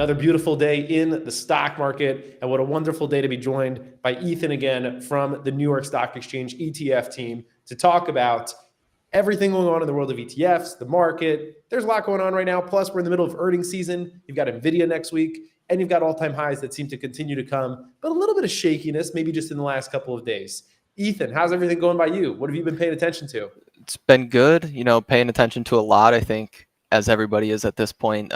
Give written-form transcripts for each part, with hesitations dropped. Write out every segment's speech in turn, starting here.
Another beautiful day in the stock market. And what a wonderful day to be joined by Ethan again from the New York Stock Exchange ETF team to talk about everything going on in the world of ETFs, the market. There's a lot going on right now. Plus, we're in the middle of earnings season. You've got NVIDIA next week, and you've got all-time highs that seem to continue to come, but a little bit of shakiness, maybe just in the last couple of days. Ethan, how's everything going by you? What have you been paying attention to? It's been good, paying attention to a lot, I think, as everybody is at this point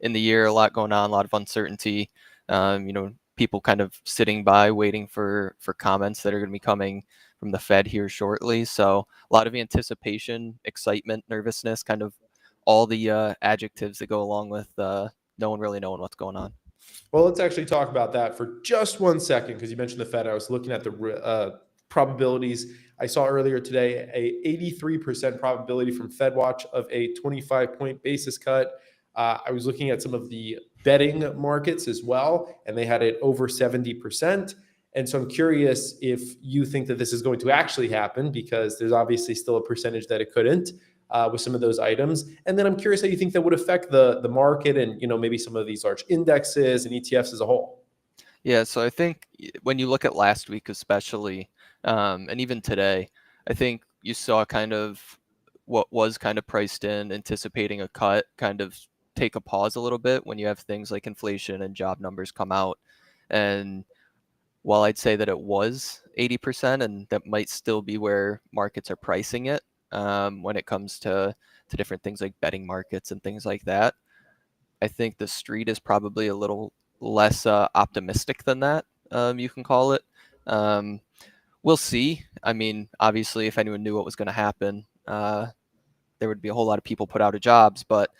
in the year. A lot going on, a lot of uncertainty. People kind of sitting by waiting for comments that are going to be coming from the Fed here shortly. So a lot of anticipation, excitement, nervousness, kind of all the adjectives that go along with no one really knowing what's going on. Well, let's actually talk about that for just 1 second, because you mentioned the Fed. I was looking at the probabilities. I saw earlier today a 83% probability from FedWatch of a 25-point basis cut. I was looking at some of the betting markets as well, and they had it over 70%. And so I'm curious if you think that this is going to actually happen, because there's obviously still a percentage that it couldn't with some of those items. And then I'm curious how you think that would affect the market and maybe some of these large indexes and ETFs as a whole. Yeah, so I think when you look at last week especially, and even today, I think you saw kind of what was kind of priced in, anticipating a cut, kind of take a pause a little bit when you have things like inflation and job numbers come out. And while I'd say that it was 80%, and that might still be where markets are pricing it when it comes to different things like betting markets and things like that, I think the street is probably a little less optimistic than that, you can call it. We'll see. I mean, obviously, if anyone knew what was going to happen, there would be a whole lot of people put out of jobs. But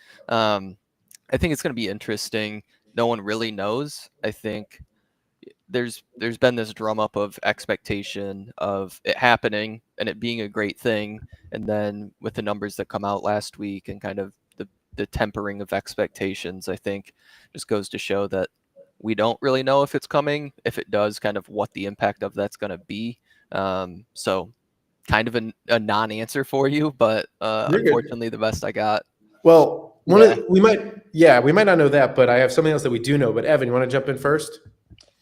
I think it's going to be interesting. No one really knows. I think there's been this drum up of expectation of it happening and it being a great thing. And then with the numbers that come out last week and kind of the tempering of expectations, I think just goes to show that we don't really know if it's coming. If it does, kind of what the impact of that's going to be. So kind of a non-answer for you, but You're good. unfortunately the best I got. Well, Yeah. we might not know that, but I have something else that we do know. But Evan, you want to jump in first?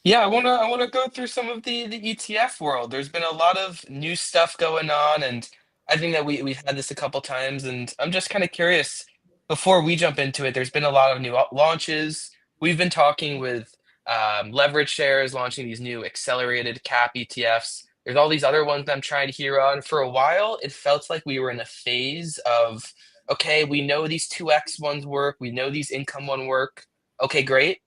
Yeah, I wanna go through some of the ETF world. There's been a lot of new stuff going on, and I think that we've had this a couple times, and I'm just kind of curious. Before we jump into it, there's been a lot of new launches. We've been talking with leverage shares launching these new accelerated cap ETFs. There's all these other ones I'm trying to hear on. For a while, it felt like we were in a phase of, okay, we know these 2X ones work, we know these income one work. Okay, great,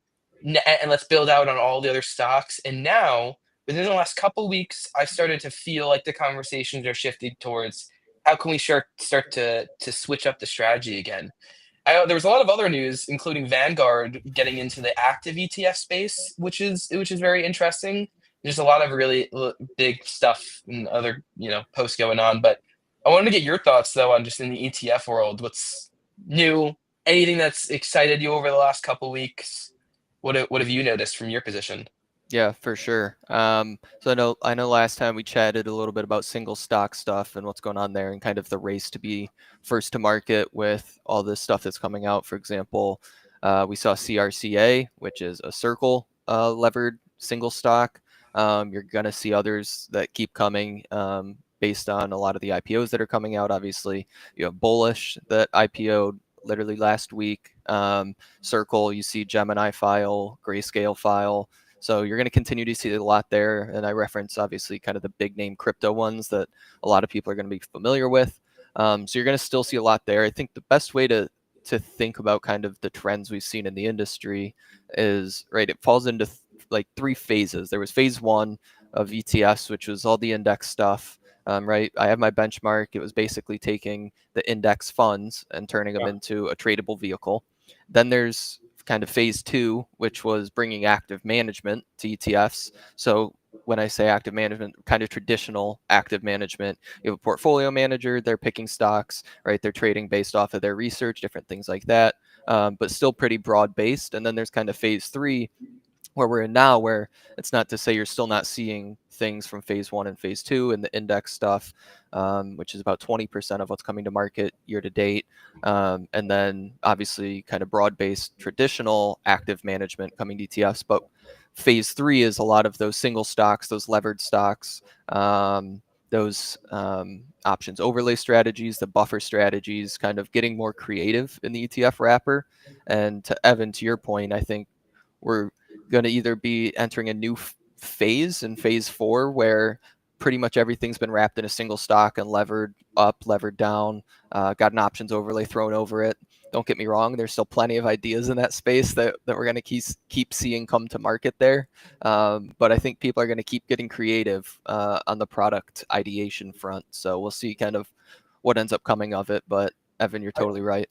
and let's build out on all the other stocks. And now, within the last couple weeks, I've started to feel like the conversations are shifting towards how can we start to switch up the strategy again. There was a lot of other news, including Vanguard getting into the active ETF space, which is very interesting. There's a lot of really big stuff and other posts going on, but I wanted to get your thoughts though on just in the ETF world, what's new, anything that's excited you over the last couple weeks. What have you noticed from your position? Yeah, for sure. So I know last time we chatted a little bit about single stock stuff and what's going on there and kind of the race to be first to market with all this stuff that's coming out. For example, we saw CRCA, which is a Circle levered single stock. You're going to see others that keep coming based on a lot of the IPOs that are coming out. Obviously, you have Bullish that IPO'd literally last week. Circle, you see Gemini file, Grayscale file. So you're going to continue to see a lot there. And I reference, obviously, kind of the big name crypto ones that a lot of people are going to be familiar with. So you're going to still see a lot there. I think the best way to think about kind of the trends we've seen in the industry is, right, it falls into like three phases. There was phase one of ETFs, which was all the index stuff. Right, I have my benchmark. It was basically taking the index funds and turning them into a tradable vehicle. Then there's kind of phase two, which was bringing active management to ETFs. So when I say active management, kind of traditional active management, you have a portfolio manager, they're picking stocks, right? They're trading based off of their research, different things like that, but still pretty broad based. And then there's kind of phase three, where we're in now, where it's not to say you're still not seeing things from phase 1 and phase 2 and the index stuff, which is about 20% of what's coming to market year to date. And then obviously kind of broad-based traditional active management coming to ETFs. But phase 3 is a lot of those single stocks, those levered stocks, those options overlay strategies, the buffer strategies, kind of getting more creative in the ETF wrapper. And to Evan, to your point, I think we're going to either be entering a new phase in phase 4 where pretty much everything's been wrapped in a single stock and levered up, levered down, got an options overlay thrown over it. Don't get me wrong, there's still plenty of ideas in that space that we're going to keep seeing come to market there. But I think people are going to keep getting creative on the product ideation front. So we'll see kind of what ends up coming of it. But Evan, you're totally right.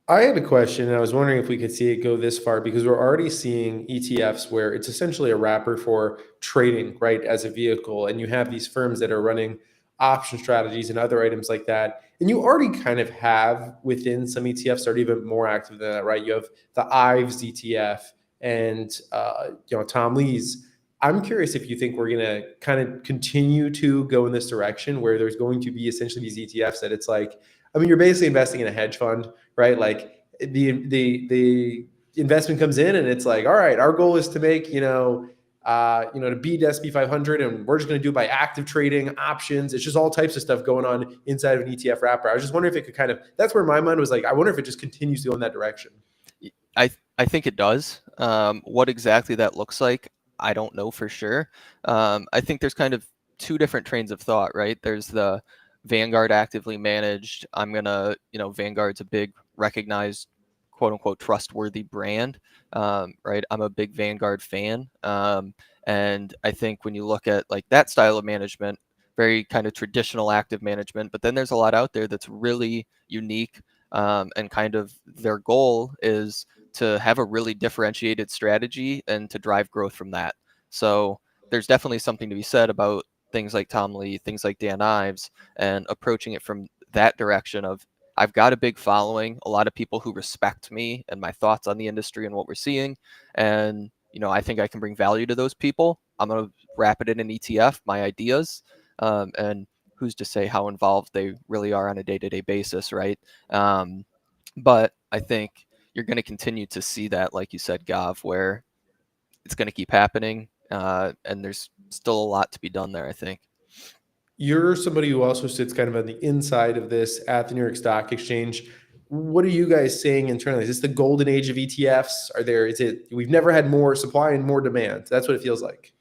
I had a question, and I was wondering if we could see it go this far because we're already seeing ETFs where it's essentially a wrapper for trading, right, as a vehicle. And you have these firms that are running option strategies and other items like that. And you already kind of have within some ETFs that are even more active than that, right? You have the Ives ETF and Tom Lee's. I'm curious if you think we're going to kind of continue to go in this direction where there's going to be essentially these ETFs that it's like, I mean, you're basically investing in a hedge fund, right? Like the investment comes in and it's like, all right, our goal is to make, to beat SP 500, and we're just going to do it by active trading options. It's just all types of stuff going on inside of an ETF wrapper. I was just wondering if it could kind of, that's where my mind was like, I wonder if it just continues to go in that direction. I think it does. What exactly that looks like, I don't know for sure. I think there's kind of two different trains of thought, right? There's the Vanguard actively managed. Vanguard's a big recognized, quote unquote, trustworthy brand, right? I'm a big Vanguard fan. And I think when you look at like that style of management, very kind of traditional active management, but then there's a lot out there that's really unique. And kind of their goal is to have a really differentiated strategy and to drive growth from that. So there's definitely something to be said about things like Tom Lee, things like Dan Ives, and approaching it from that direction of I've got a big following, a lot of people who respect me and my thoughts on the industry and what we're seeing. And, I think I can bring value to those people. I'm going to wrap it in an ETF, my ideas. And who's to say how involved they really are on a day-to-day basis, right? But I think you're going to continue to see that, like you said, Gav, where it's going to keep happening. And there's still a lot to be done there, I think. You're somebody who also sits kind of on the inside of this at the New York Stock Exchange. What are you guys saying internally? Is this the golden age of ETFs? We've never had more supply and more demand? That's what it feels like.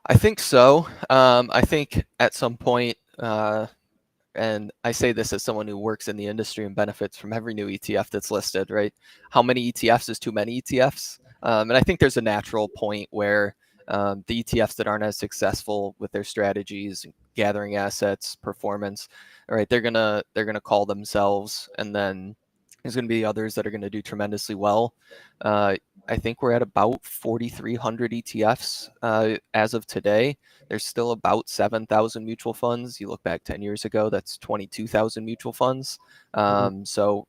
I think so. I think at some point, and I say this as someone who works in the industry and benefits from every new ETF that's listed, right? How many ETFs is too many ETFs? And I think there's a natural point where the ETFs that aren't as successful with their strategies, gathering assets, performance, all right, they're gonna call themselves, and then there's gonna be others that are gonna do tremendously well. I think we're at about 4,300 ETFs as of today. There's still about 7,000 mutual funds. You look back 10 years ago, that's 22,000 mutual funds. So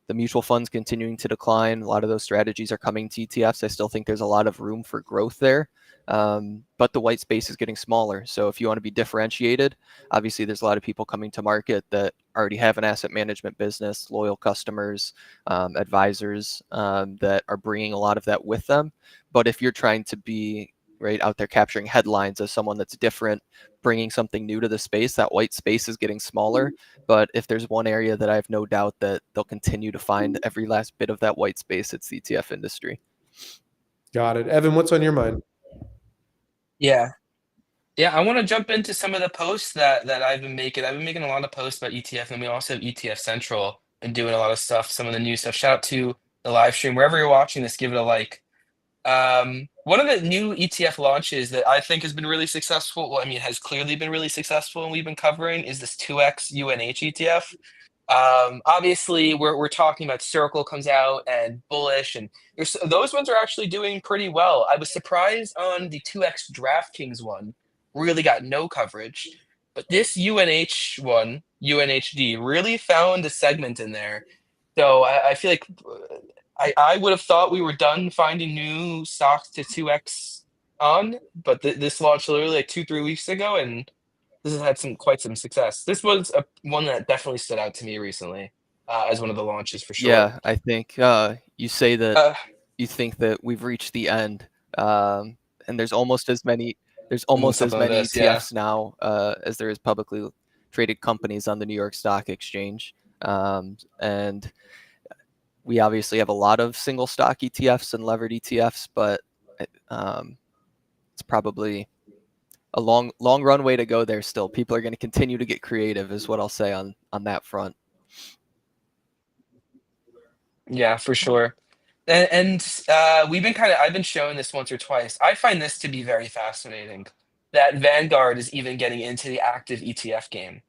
the mutual funds continuing to decline. A lot of those strategies are coming to ETFs. I still think there's a lot of room for growth there. But the white space is getting smaller. So if you want to be differentiated, obviously there's a lot of people coming to market that already have an asset management business, loyal customers, advisors that are bringing a lot of that with them. But if you're trying to be right out there capturing headlines as someone that's different, bringing something new to the space, that white space is getting smaller. But if there's one area that I have no doubt that they'll continue to find every last bit of that white space, it's the ETF industry. Got it. Evan, what's on your mind? Yeah. Yeah, I want to jump into some of the posts that I've been making. I've been making a lot of posts about ETF, and we also have ETF Central and doing a lot of stuff, some of the new stuff. Shout out to the live stream. Wherever you're watching this, give it a like. One of the new ETF launches that I think has been really successful, well, I mean, has clearly been really successful and we've been covering is this 2X UNH ETF. Obviously, we're talking about Circle comes out and Bullish, and those ones are actually doing pretty well. I was surprised on the 2X DraftKings one, really got no coverage, but this UNH one, UNHD, really found a segment in there. So I feel like I would have thought we were done finding new stocks to 2x on, but this launched literally like 2-3 weeks ago, and this has had quite some success. This was one that definitely stood out to me recently as one of the launches for sure. Yeah, I think you say that Uh, you think that we've reached the end, and there's almost as many Something like this, yeah. ETFs now as there is publicly traded companies on the New York Stock Exchange, and we obviously have a lot of single stock ETFs and levered ETFs, but um, it's probably a long runway to go there still. People are going to continue to get creative, is what I'll say on that front. Yeah, for sure. We've been I've been showing this once or twice. I find this to be very fascinating that Vanguard is even getting into the active ETF game.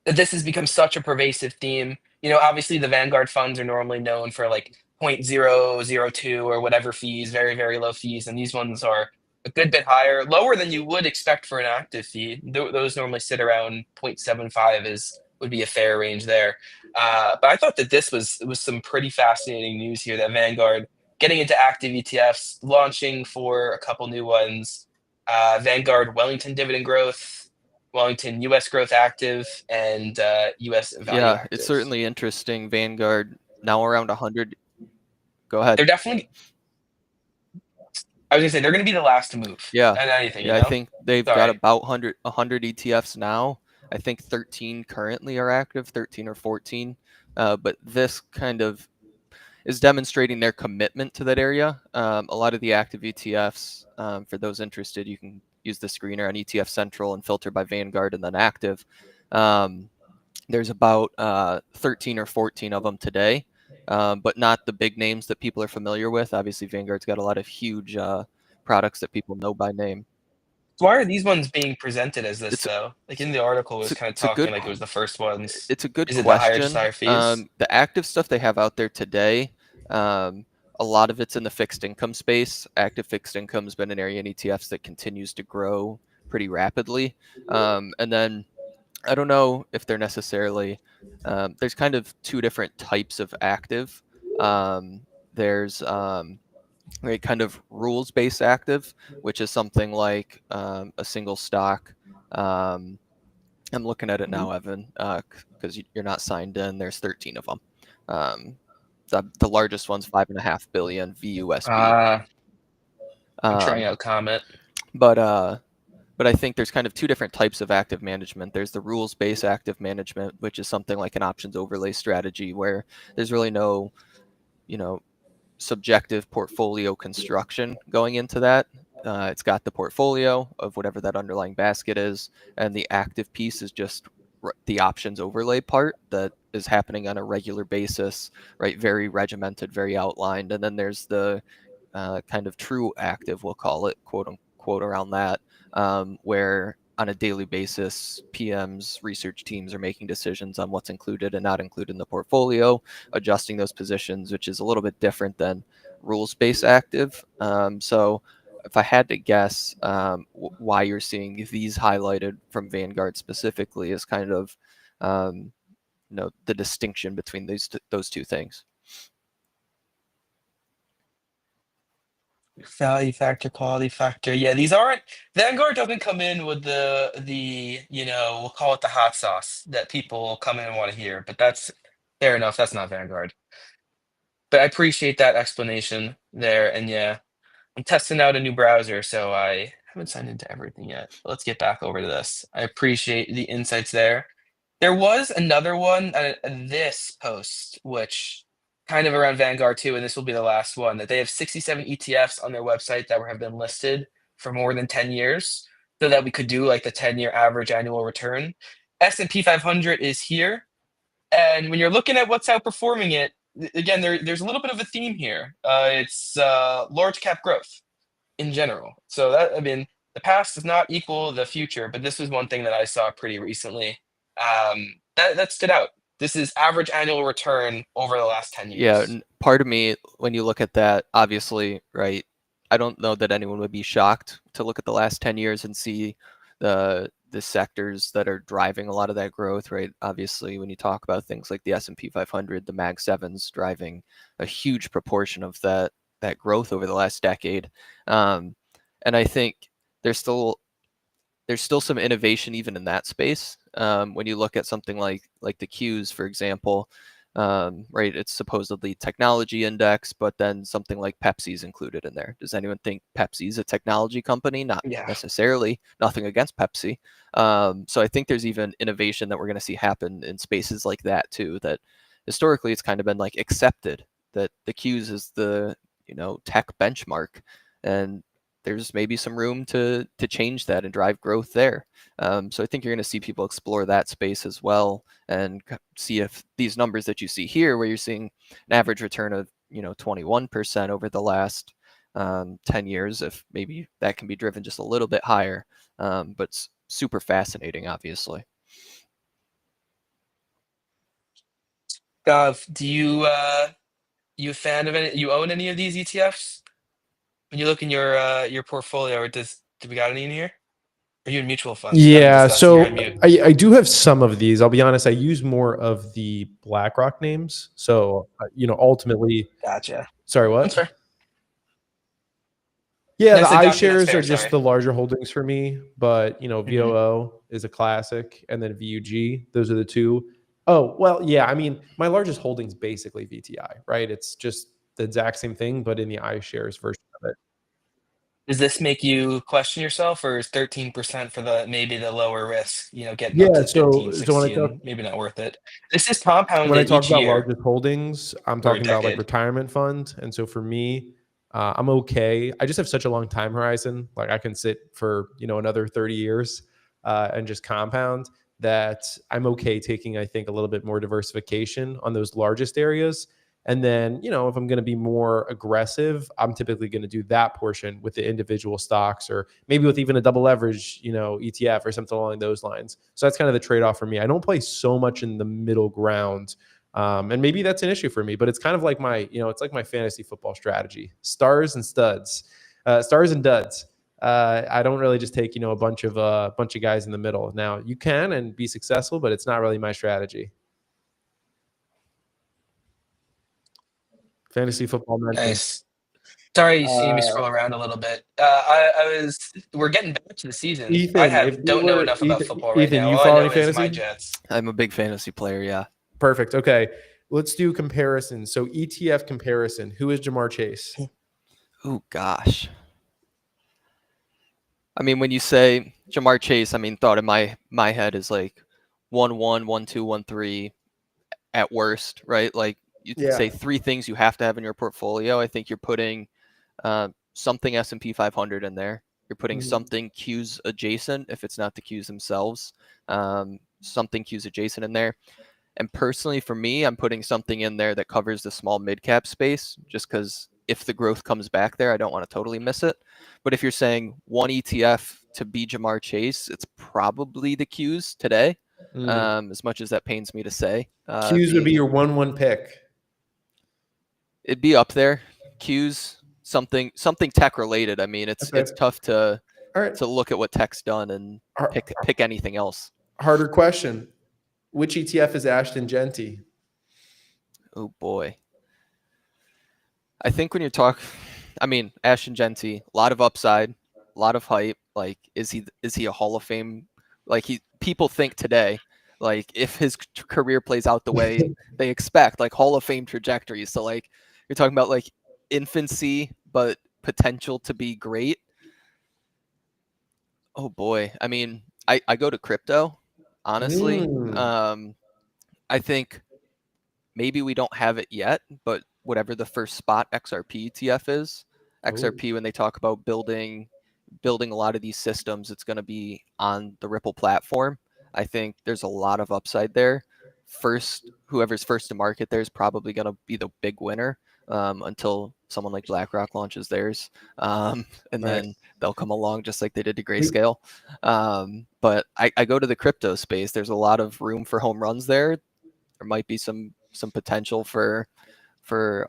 That this has become such a pervasive theme. Obviously the Vanguard funds are normally known for like 0.002 or whatever fees, very, very low fees. And these ones are a good bit higher, lower than you would expect for an active fee. Those normally sit around 0.75 would be a fair range there. But I thought that this was some pretty fascinating news here that Vanguard getting into active ETFs, launching for a couple new ones. Vanguard Wellington Dividend Growth, Wellington U.S. Growth Active, and U.S. Value Yeah, it's Active. certainly interesting. Vanguard now around 100. Go ahead. They're definitely. I was gonna say they're gonna be the last to move. Yeah, And anything, yeah. I think they've got Sorry. about 100 ETFs now. I think 13 currently are active, 13 or 14. But this kind of is demonstrating their commitment to that area. A lot of the active ETFs, for those interested, you can use the screener on ETF Central and filter by Vanguard and then active. There's about 13 or 14 of them today, but not the big names that people are familiar with. Obviously, Vanguard's got a lot of huge products that people know by name. Why are these ones being presented as this It's though? Like in the article, it was kind of it's a talking good like it was the first ones. it's a good Is it the higher, just question. higher fees? The active stuff they have out there today, a lot of it's in the fixed income space. Active fixed income has been an area in ETFs that continues to grow pretty rapidly. And then I don't know if they're necessarily, there's kind of two different types of active. There's a kind of rules-based active, which is something like a single stock. I'm looking at it now, Evan, because you're not signed in. There's 13 of them. The largest one's 5.5 billion VUSD. I'm trying Um, out Comet. but I think there's kind of two different types of active management. There's the rules-based active management, which is something like an options overlay strategy where there's really no, subjective portfolio construction going into that. It's got the portfolio of whatever that underlying basket is, and the active piece is just the options overlay part that is happening on a regular basis, right? Very regimented, very outlined. And then there's the kind of true active, we'll call it, quote unquote, around that, where on a daily basis, PMs, research teams are making decisions on what's included and not included in the portfolio, adjusting those positions, which is a little bit different than rules-based active. So if I had to guess, why you're seeing these highlighted from Vanguard specifically is kind of, the distinction between those two things. Value factor, quality factor. Yeah, these aren't. Vanguard doesn't come in with the we'll call it the hot sauce that people come in and want to hear. But that's fair enough. That's not Vanguard. But I appreciate that explanation there. And yeah, I'm testing out a new browser, so I haven't signed into everything yet. Let's get back over to this. I appreciate the insights there. There was another one, this post, which kind of around Vanguard too, and this will be the last one, that they have 67 ETFs on their website that have been listed for more than 10 years, so that we could do like the 10-year average annual return. S&P 500 is here, and when you're looking at what's outperforming it, again, there's a little bit of a theme here. It's large cap growth in general. So that, I mean, the past does not equal the future, but this was one thing that I saw pretty recently. That stood out. This is average annual return over the last 10 Yeah, years. and part of me, when you look at that, obviously, right, I don't know that anyone would be shocked to look at the last 10 years and see the sectors that are driving a lot of that growth, right? Obviously, when you talk about things like the S&P 500, the Mag 7's driving a huge proportion of that growth over the last decade. And I think there's still some innovation even in that space. When you look at something like the Qs, for example, right? It's supposedly technology index, but then something like Pepsi's included in there. Does anyone think Pepsi's a technology company? Not Yeah. necessarily. Nothing against Pepsi. So I think there's even innovation that we're going to see happen in spaces like that too. That historically it's kind of been like accepted that the Qs is the tech benchmark, and there's maybe some room to change that and drive growth there. So I think you're going to see people explore that space as well and see if these numbers that you see here, where you're seeing an average return of 21% over the last 10 years, if maybe that can be driven just a little bit higher. But it's super fascinating, obviously. Do you a fan of any? You own any of these ETFs? When you look in your portfolio, or do we got any in here? Are you in mutual funds? Go ahead, Yeah, Dustin. You're so on mute. I do have some of these. I'll be honest, I use more of the BlackRock names. So, ultimately, Gotcha. sorry, That's what? fair. Yeah, No, I the said Dustin. That's iShares are fair. just Sorry. the larger holdings for me, but Mhm. VOO is a classic, and then VUG. Those are the two. Oh, well, yeah. I mean, my largest holdings basically VTI, right? It's just the exact same thing, but in the iShares version of it. Does this make you question yourself, or is 13% for maybe the lower risk, getting up Yeah. to 15, So when I 16, talk maybe not worth it? This is when I compounded talk each about year largest holdings, I'm for a talking about like decade. retirement fund. And so for me, I'm okay. I just have such a long time horizon. Like I can sit for, another 30 years and just compound that I'm okay taking, I think, a little bit more diversification on those largest areas. And then, if I'm going to be more aggressive, I'm typically going to do that portion with the individual stocks or maybe with even a double leverage, ETF or something along those lines. So that's kind of the trade off for me. I don't play so much in the middle ground. And maybe that's an issue for me, but it's kind of like it's like my fantasy football strategy: stars and studs, stars and duds. I don't really just take a bunch of guys in the middle. Now you can and be successful, but it's not really my strategy. Fantasy football mention. Nice. Sorry, you see me Uh, scroll around a little bit. We're getting back to the season. Ethan, if you Don't know were enough about football right Ethan, now. you All I follow any know is my fantasy? Jets. I'm a big fantasy player, yeah. Perfect. Okay, let's do comparison. So ETF comparison. Who is Jamar Chase? Oh gosh. I mean, when you say Jamar Chase, I mean, thought in my head is like 1-1, 1-2, 1-3 at worst, right? Like you Yeah. say three things you have to have in your portfolio. I think you're putting something S&P 500 in there. You're putting Mhm. something Qs adjacent if it's not the Qs themselves. Something Qs adjacent in there. And personally, for me, I'm putting something in there that covers the small mid cap space, just because if the growth comes back there, I don't want to totally miss it. But if you're saying one ETF to be Jamar Chase, it's probably the Qs today. Mm. As much as that pains me to say, Q's would be your 1-1 pick. it'd be up there. Qs, something tech related. I mean, it's Okay. tough to All right. look at what tech's done and Har- pick anything else. Harder question. Which ETF is Ashton Genty? Oh boy. I think when I mean, Ashton Genty, a lot of upside, a lot of hype. Like, is he a Hall of Fame? Like people think today, like if his career plays out the way they expect, like Hall of Fame trajectory. So like you're talking about like infancy, but potential to be great. Oh boy. I mean, I go to crypto, honestly. Mm. I think maybe we don't have it yet, but whatever the first spot XRP ETF is, Oh, XRP, when they talk about building a lot of these systems, it's going to be on the Ripple platform. I think there's a lot of upside there. Whoever's first to market there is probably going to be the big winner until someone like BlackRock launches theirs, and right. then they'll come along just like they did to Grayscale. But I go to the crypto space. There's a lot of room for home runs there. There might be some potential for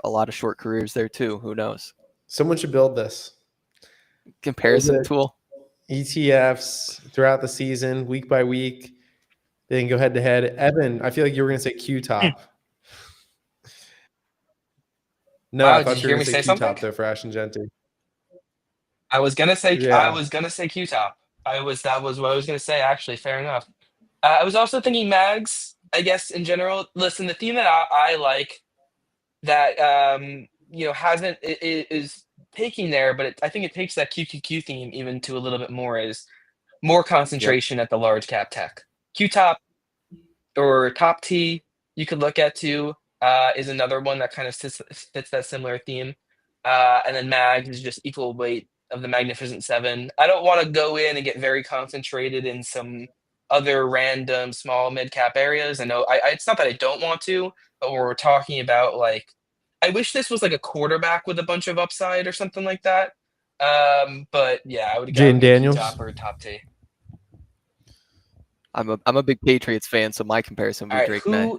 a lot of short careers there too. Who knows? Someone should build this. Comparison tool. ETFs throughout the season, week by week. They can go head to head. Evan, I feel like you were going to say Q-top. No, I Wow, did thought you you were hear going me to say say something? Q-top though for Ash and Genty. I Yeah. was gonna say Q-top. That was what I was gonna say, actually. Fair enough. I was also thinking mags, I guess, in general. Listen, the theme that I like that hasn't is taking there, but I think it takes that QQQ theme even to a little bit more, is more Yep. concentration at the large cap tech. Q-top or top T you could look at too, is another one that kind of fits that similar theme. And then mags is just equal weight of the Magnificent Seven. I don't want to go in and get very concentrated in some other random small mid cap areas. I know it's not that I don't want to, but we're talking about, like, I wish this was like a quarterback with a bunch of upside or something like that. But yeah, I would Jaden go Q top Daniels. or top T. I'm a big Patriots fan, so my comparison would All be right, Drake May.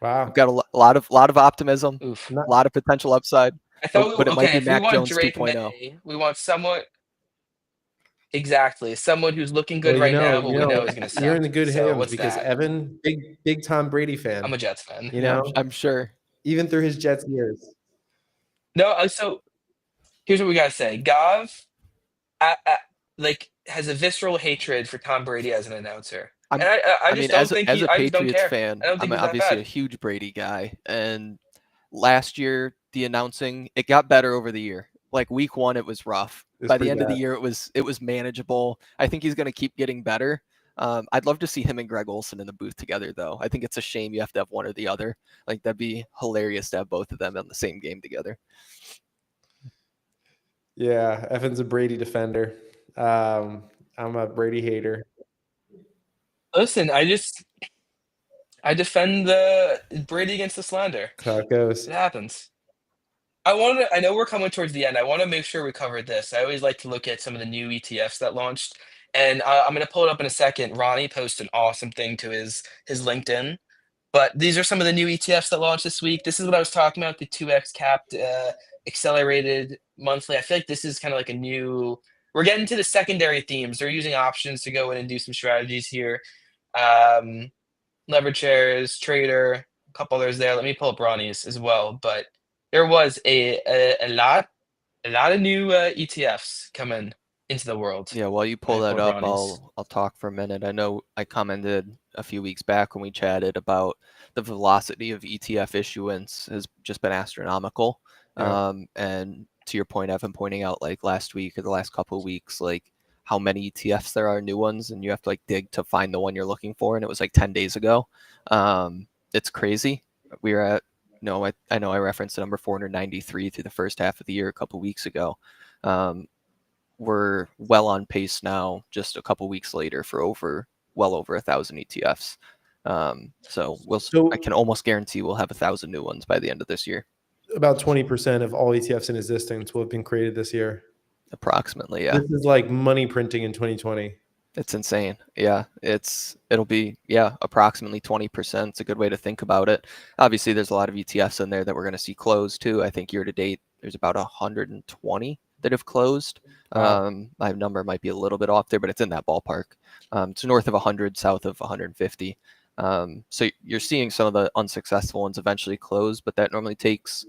Wow. I've got a lot of optimism, oof. a lot of potential upside, I thought but it might okay, be if we Mac want Jones Drake 2.0. May, we want someone exactly someone who's looking good Well, right now, but we know is going to you're in the suck. good So hands what's because that? Evan, big Tom Brady I'm fan. a Jets fan. You Yeah, know, I'm sure. even through his Jets years. No, so here's what we gotta say. Gav, like, has a visceral hatred for Tom Brady as an announcer, I'm and I I just mean, don't think as a I just don't Patriots care. fan, I don't I'm think he's that obviously a bad. huge Brady guy, and last year the announcing, it got better over the year. Like week 1 it was rough. It's By the pretty end of the bad. year it was manageable. I think he's going to keep getting better. I'd love to see him and Greg Olson in the booth together though. I think it's a shame you have to have one or the other. Like that'd be hilarious to have both of them in the same game together. Yeah, Evan's a Brady defender. I'm a Brady hater. Listen, I defend the Brady against the slander. That's how it goes. It happens. I know we're coming towards the end. I want to make sure we covered this. I always like to look at some of the new ETFs that launched, and I'm going to pull it up in a second. Ronnie posted an awesome thing to his LinkedIn. But these are some of the new ETFs that launched this week. This is what I was talking about, the 2x capped accelerated monthly. I feel like this is kind of like a new. We're getting to the secondary themes. They're using options to go in and do some strategies here. Um, Leverage shares, trader, a couple others there. Let me pull up Ronnie's as well. But there was a lot of new ETFs coming into the world. Yeah, while you Let pull me pull that up up, Ronnie's. I'll talk for a minute. I know I commented a few weeks back when we chatted about the velocity of ETF issuance has just been astronomical. Yeah. And to your point, Evan, pointing out like last week or the last couple of weeks, like how many ETFs there are, new ones, and you have to like dig to find the one you're looking for, and it was like 10 days ago. It's crazy. We were at no, I know I referenced the number 493 through the first half of the year a couple weeks ago. We're well on pace now, just a couple weeks later, for well over 1,000 ETFs. So I can almost guarantee we'll have 1,000 new ones by the end of this year. About 20% of all ETFs in existence will have been created this year. Approximately, yeah. This is like money printing in 2020. It's insane. Yeah, it'll be approximately 20%. It's a good way to think about it. Obviously, there's a lot of ETFs in there that we're going to see close too. I think year to date, there's about 120 that have closed. Wow. My number might be a little bit off there, but it's in that ballpark. It's north of 100, south of 150. So you're seeing some of the unsuccessful ones eventually close, but that normally takes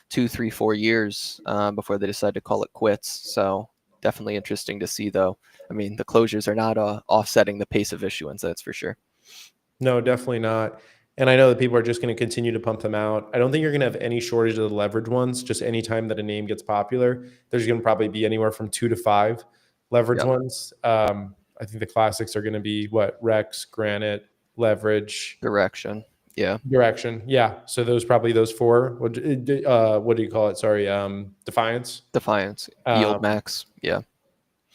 2, 3, 4 years before they decide to call it quits. So definitely interesting to see, though. I mean, the closures are not offsetting the pace of issuance, that's for sure. No, definitely not. And I know that people are just going to continue to pump them out. I don't think you're going to have any shortage of the leverage ones. Just any time that a name gets popular, there's going to probably be anywhere from 2 to 5 leverage Yep. ones. I think the classics are going to be Rex, Granite, Leverage, Direction. Yeah. Direction. Yeah. So those 4. What do you call it? Sorry. Defiance. Defiance. Yield Max. Yeah.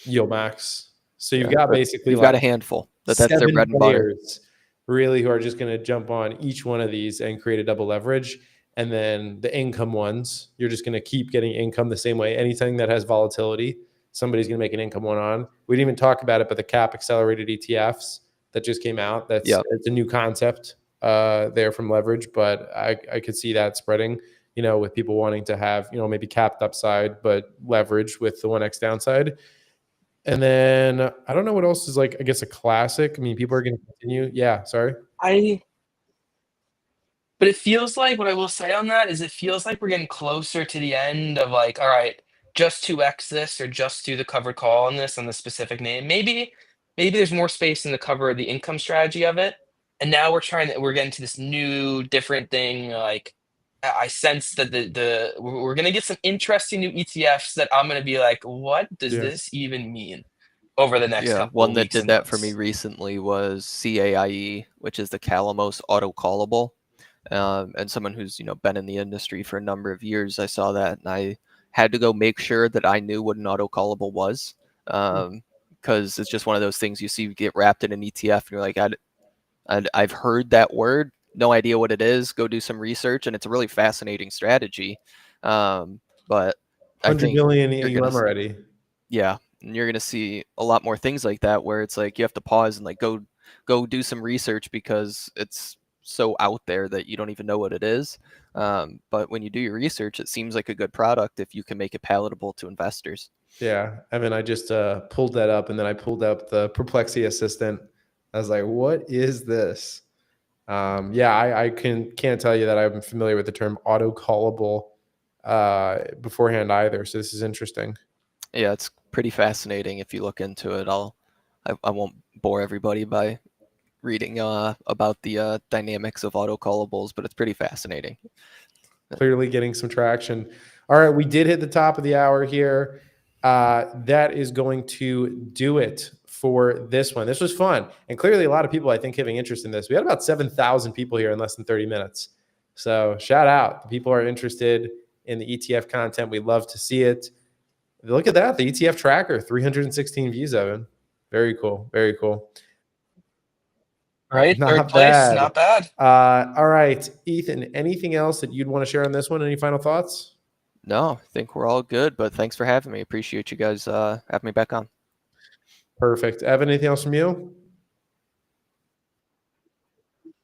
Yield Max. So you've Yeah. got But basically you've got a handful. That's their 7 bread and butter. players really who are just going to jump on each one of these and create a double leverage. And then the income ones, you're just going to keep getting income the same way. Anything that has volatility, somebody's going to make an income one on. We didn't even talk about it, but the cap accelerated ETFs that just came out, it's a new concept there from leverage, but I could see that spreading, with people wanting to have, maybe capped upside, but leverage with the 1x downside. And then I don't know what else is like, I guess, a classic. I mean, people are going to continue. Yeah, sorry. But it feels like what I will say on that is it feels like we're getting closer to the end of like, all right, just 2x this or just do the covered call on this on the specific name. Maybe there's more space in the cover of the income strategy of it. And now we're getting to this new different thing. Like I sense that we're gonna get some interesting new ETFs that I'm gonna be like, what does Yeah. this even mean over the next Yeah, couple one of that weeks did and that for me months? recently was CAIE, which is the Calamos auto callable. And someone who's been in the industry for a number of years, I saw that and I had to go make sure that I knew what an auto callable was, because it's just one of those things you see get wrapped in an ETF and you're like, I've heard that word, no idea what it is. Go do some research, and it's a really fascinating strategy. But I 100 think billion you're gonna AUM already. yeah, and you're gonna see a lot more things like that where it's like you have to pause and like go do some research because it's so out there that you don't even know what it is. But when you do your research, it seems like a good product if you can make it palatable to investors. Yeah. I mean, I just pulled that up and then I pulled up the Perplexity Assistant. I was like, what is this? Yeah, I can't tell you that I'm familiar with the term auto callable beforehand either. So this is interesting. Yeah, it's pretty fascinating if you look into it. I won't bore everybody by reading about the dynamics of auto callables, but it's pretty fascinating. Clearly getting some traction. All right, we did hit the top of the hour here. That is going to do it for this one. This was fun. And clearly a lot of people, I think, having interest in this. We had about 7,000 people here in less than 30 minutes. So shout out. The people are interested in the ETF content. We love to see it. Look at that. The ETF tracker, 316 views, Evan. Very cool. Very cool. Right? Third Not place, bad. not bad. All right, Ethan, anything else that you'd want to share on this one? Any final thoughts? No, I think we're all good, but thanks for having me. Appreciate you guys having me back on. Perfect. Evan, anything else from you?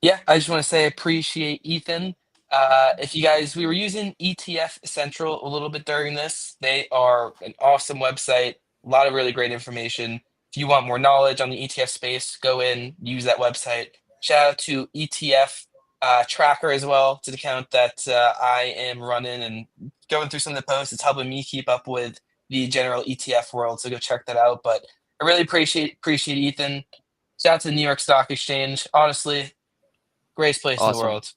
Yeah, I just want to say I appreciate Ethan. If you guys, we were using ETF Central a little bit during this. They are an awesome website, a lot of really great information. If you want more knowledge on the ETF space, go in, use that website. Shout out to ETF Tracker as well. It's an account that I am running and going through some of the posts. It's helping me keep up with the general ETF world. So go check that out. But I really appreciate Ethan. Shout out to the New York Stock Exchange. Honestly, greatest place in the Awesome. world.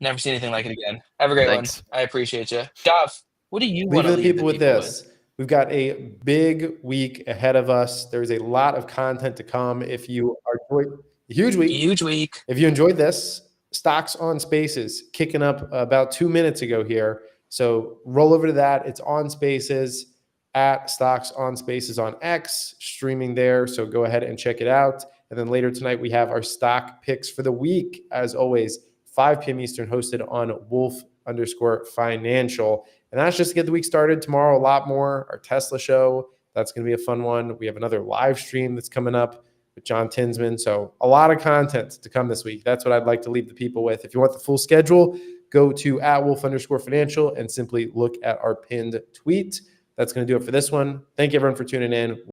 Never see anything like it again. Have a great one. Thanks. I appreciate you. Dov, what do you want Leaving to the leave people the with people with? this. We've got a big week ahead of us. There's a lot of content to come. If you are a huge week, Huge week. if you enjoyed this, Stocks on Spaces kicking up about 2 minutes ago here. So roll over to that. It's on Spaces at Stocks on Spaces on X, streaming there. So go ahead and check it out. And then later tonight, we have our stock picks for the week. As always, 5 p.m. Eastern, hosted on Wolf_Financial. And that's just to get the week started. Tomorrow, a lot more. Our Tesla show, that's going to be a fun one. We have another live stream that's coming up with John Tinsman. So a lot of content to come this week. That's what I'd like to leave the people with. If you want the full schedule, go to @Wolf_Financial and simply look at our pinned tweet. That's going to do it for this one. Thank you, everyone, for tuning in.